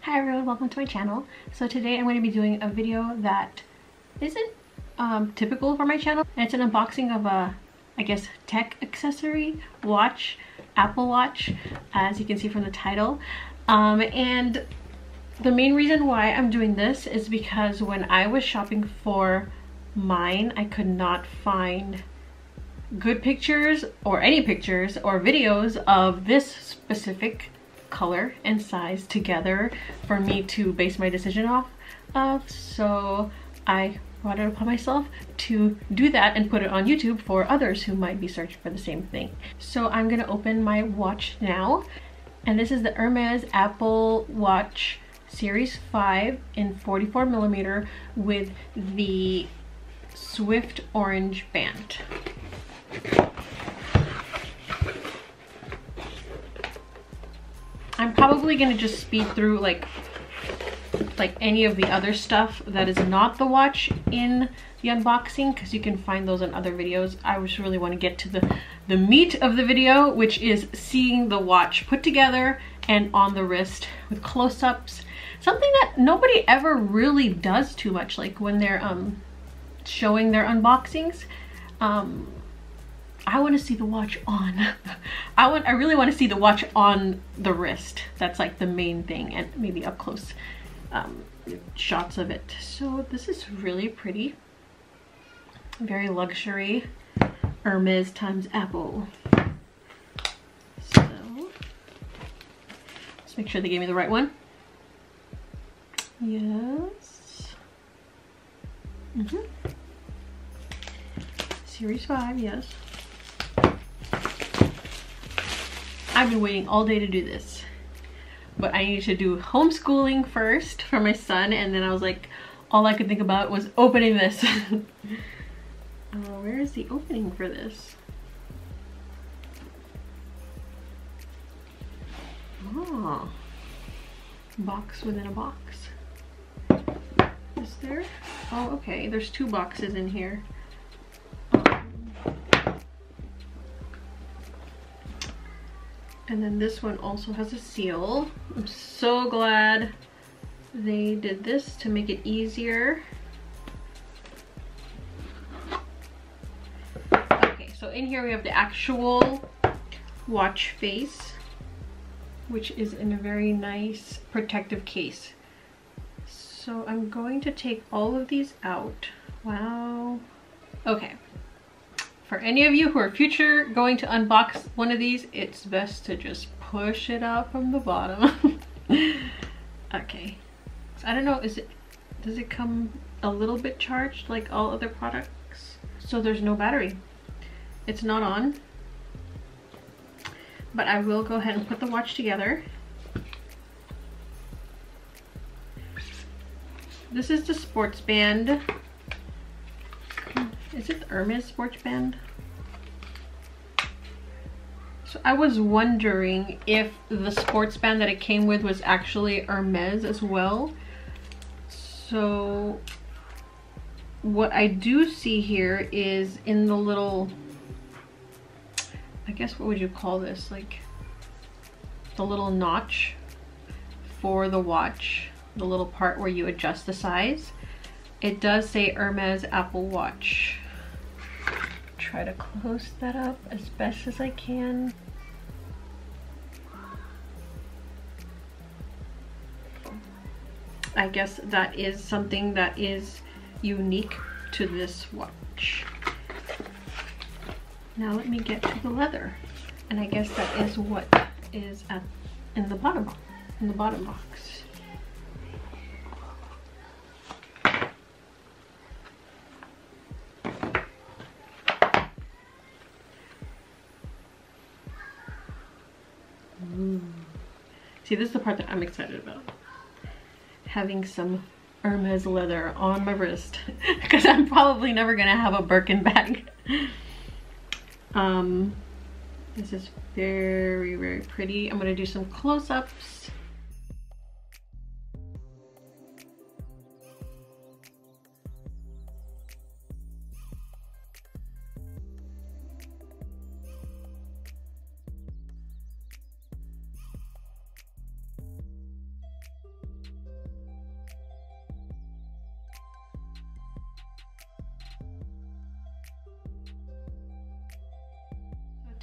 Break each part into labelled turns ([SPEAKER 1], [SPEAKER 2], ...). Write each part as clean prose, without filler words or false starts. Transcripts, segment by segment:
[SPEAKER 1] Hi everyone, welcome to my channel. So today I'm going to be doing a video that isn't typical for my channel. And it's an unboxing of a, I guess, tech accessory watch, Apple Watch, as you can see from the title. And the main reason why I'm doing this is because when I was shopping for mine, I could not find good pictures or any pictures or videos of this specific color and size together for me to base my decision off of. So I brought it upon myself to do that and put it on YouTube for others who might be searching for the same thing. So I'm gonna open my watch now, and this is the Hermes Apple Watch Series 5 in 44mm with the Swift orange band. I'm probably gonna just speed through like any of the other stuff that is not the watch in the unboxing, because you can find those in other videos. I just really want to get to the meat of the video, which is seeing the watch put together and on the wrist with close-ups. Something that nobody ever really does too much, like when they're showing their unboxings. I want to see the watch on. I really want to see the watch on the wrist. That's like the main thing, and maybe up close shots of it. So this is really pretty, very luxury Hermes times Apple. So let's make sure they gave me the right one. Yes. Series 5, yes. I've been waiting all day to do this, but I needed to do homeschooling first for my son, and then I was like, all I could think about was opening this. Where is the opening for this? Oh, box within a box. Is there? Oh, okay, there's two boxes in here. And then this one also has a seal. I'm so glad they did this to make it easier. Okay, so in here we have the actual watch face, which is in a very nice protective case. So I'm going to take all of these out. Wow. Okay. For any of you who are future going to unbox one of these, it's best to just push it out from the bottom. Okay. So I don't know, does it come a little bit charged like all other products? So there's no battery. It's not on. But I will go ahead and put the watch together. This is the sports band. Is it the Hermes sports band? So I was wondering if the sports band that it came with was actually Hermes as well. So what I do see here is in the little, I guess what would you call this? Like the little notch for the watch, the little part where you adjust the size. It does say Hermes Apple Watch. Try to close that up as best as I can. I guess that is something that is unique to this watch. Now let me get to the leather, and I guess that is what is in the bottom box. See, this is the part that I'm excited about. Having some Hermes leather on my wrist, because I'm probably never gonna have a Birkin bag. This is very, very pretty. I'm gonna do some close-ups.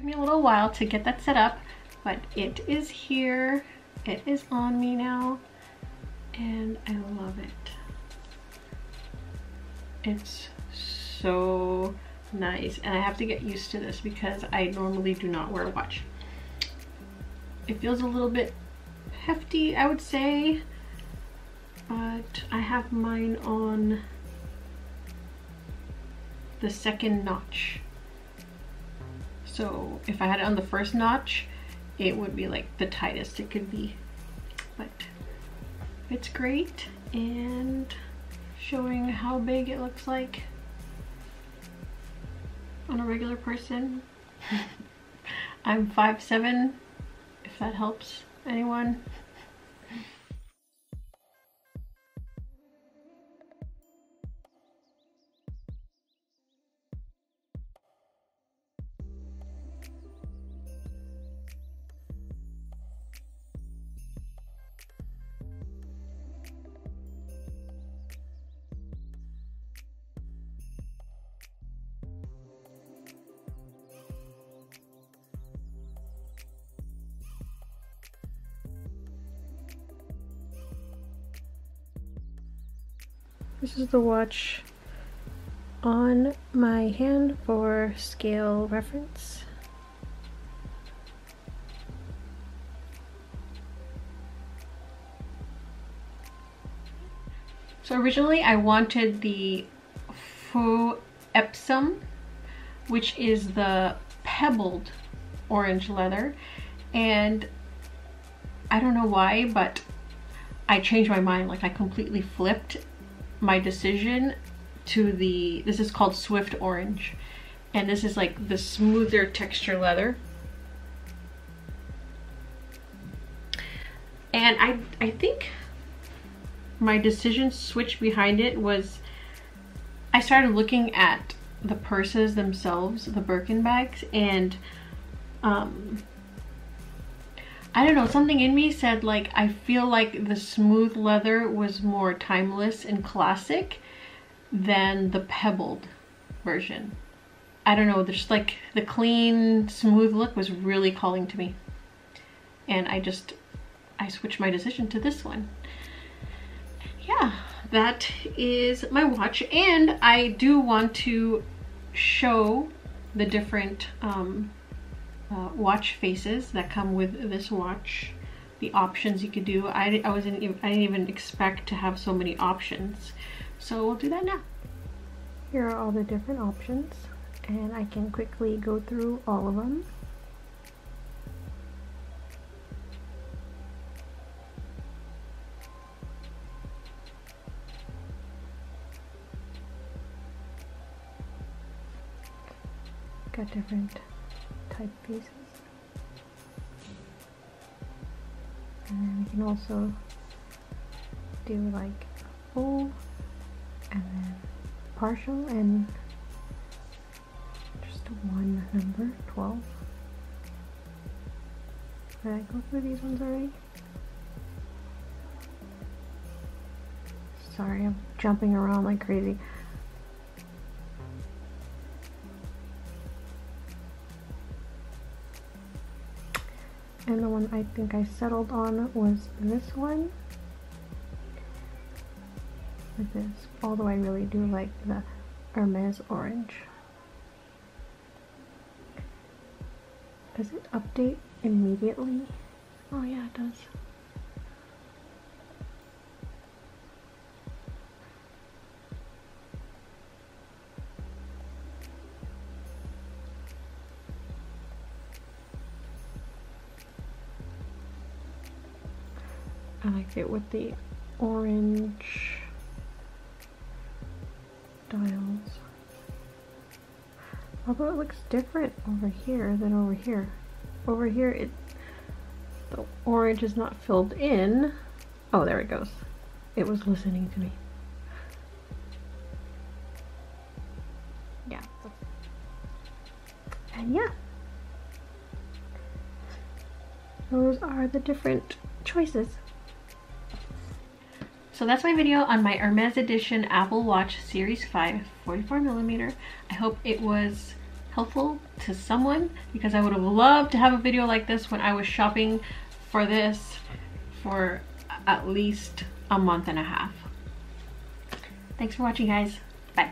[SPEAKER 1] Took me a little while to get that set up, but it is here. It is on me now, and I love it. It's so nice, and I have to get used to this because I normally do not wear a watch. It feels a little bit hefty, I would say, but I have mine on the second notch. So if I had it on the first notch, it would be like the tightest it could be. But it's great, and showing how big it looks like on a regular person. I'm 5'7", if that helps anyone. This is the watch on my hand for scale reference. So originally I wanted the Faux Epsom, which is the pebbled orange leather, and I don't know why, but I changed my mind. Like, I completely flipped my decision to this is called Swift Orange, and this is like the smoother texture leather. And I think my decision switch behind it was I started looking at the purses themselves, the Birkin bags, and I don't know, something in me said, like, I feel like the smooth leather was more timeless and classic than the pebbled version. I don't know, just like the clean, smooth look was really calling to me. And I switched my decision to this one. Yeah, that is my watch, and I do want to show the different watch faces that come with this watch, the options you could do. I didn't even expect to have so many options, so we'll do that now. Here are all the different options, and I can quickly go through all of them. Got different typefaces, and then we can also do like full and then partial and just one number, 12. Did I go through these ones already? Sorry, I'm jumping around like crazy. And the one I think I settled on was this one. With this, although I really do like the Hermes orange. Does it update immediately? Oh yeah, it does. I like it with the orange dials. Although it looks different over here than over here. Over here, the orange is not filled in. Oh, there it goes. It was listening to me. Yeah. And yeah. Those are the different choices. So that's my video on my Hermes Edition Apple Watch Series 5 44mm. I hope it was helpful to someone, because I would have loved to have a video like this when I was shopping for this for at least a month and a half. Thanks for watching, guys. Bye.